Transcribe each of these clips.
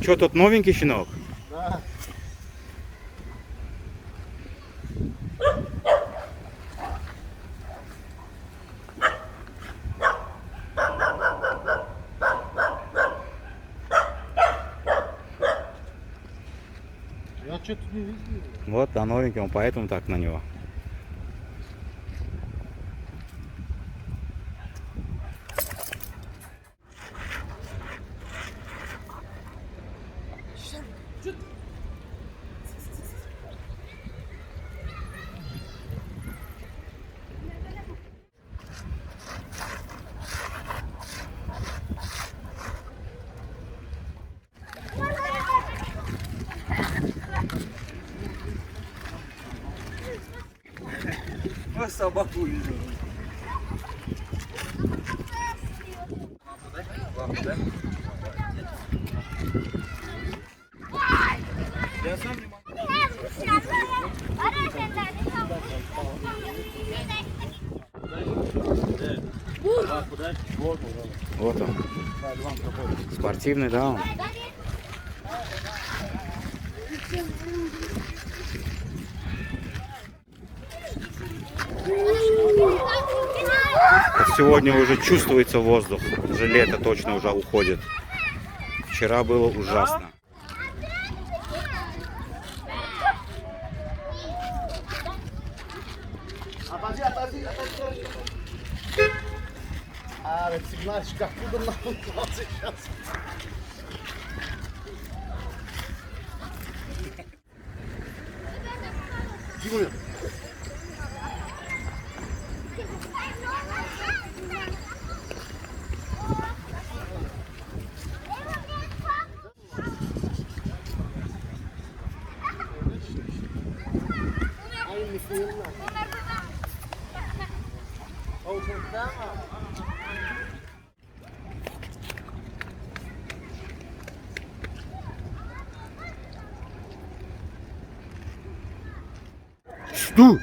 Что тут новенький щенок? Да. Я что-то не видел. Вот, да, новенький, он поэтому так на него. Ой, собаку вижу. Я сам не могу. Вот он. Спортивный, да, он? Сегодня уже чувствуется воздух. Уже лето точно уже уходит. Вчера было ужасно. А, этот сигнальчик откуда нахуй сейчас? Тимур. Что?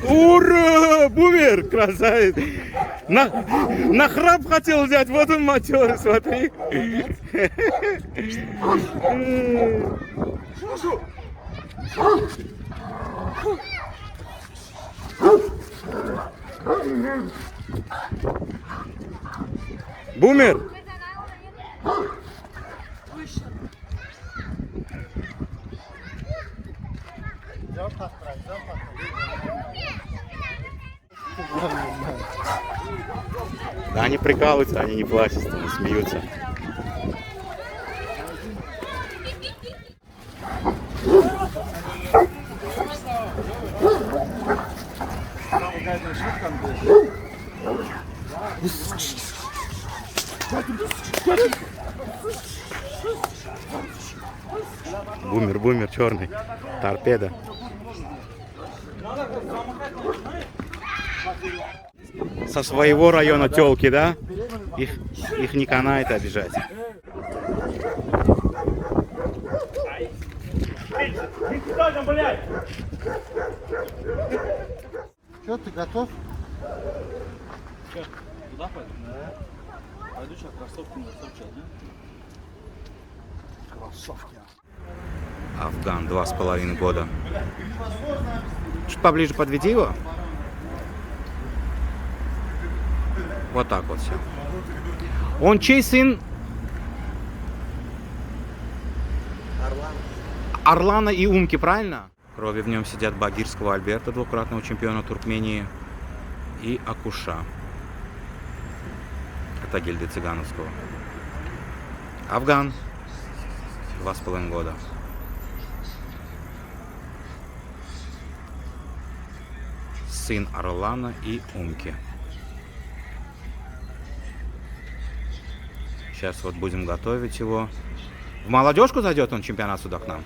Ура! Бумер! Красавец! На храп хотел взять, вот он матерый, смотри. Бумер! Да, они прикалываются, они не плачут, они смеются. Бумер черный, торпеда. Со своего района тёлки, да? Их не канает обижать. Никуда там, блядь! Все, ты готов? Че, туда пойду? Да. Пойду сейчас кроссовки на сейчас, да? Кроссовки. Афган, 2,5 года. Чуть поближе подведи его. Вот так вот все. Он чей сын? Орлана и Умки, правильно? Крови в нем сидят Багирского Альберта, двукратного чемпиона Туркмении, и Акуша. Это гильдии Цыгановского. Афган, 2,5 года. Сын Орлана и Умки. Сейчас вот будем готовить его. В молодежку зайдет он чемпионат сюда к нам?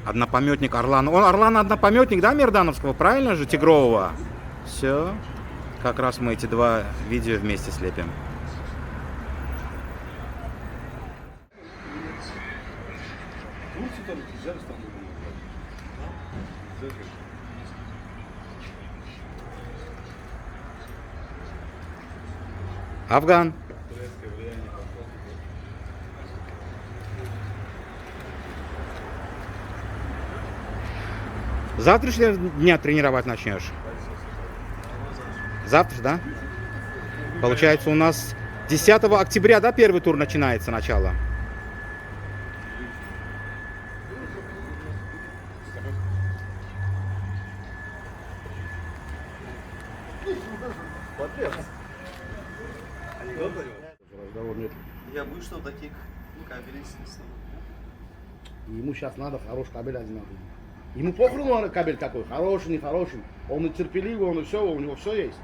Однопометник Орлана. Он Орлана однопометник, да, Мердановского? Правильно же? Тигрового. Все. Как раз мы эти два видео вместе слепим. Афган. Завтрашнего дня тренировать начнешь? Завтра, да? Получается, у нас 10 октября, да, первый тур начинается, начало? Разговор нет. Я вышел таких кабелей снес. Ему сейчас надо хороший кабель один надо. Ему похрен он кабель какой, хороший, нехороший. Он и терпеливый, он и все, у него все есть.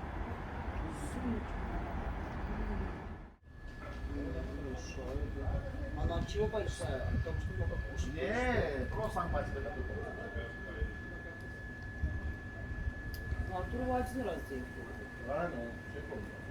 Она от чего большая? От того, что много кушать? Не, просто сам по себе такой. Ну, Артур один раз делал. Правильно, все помню.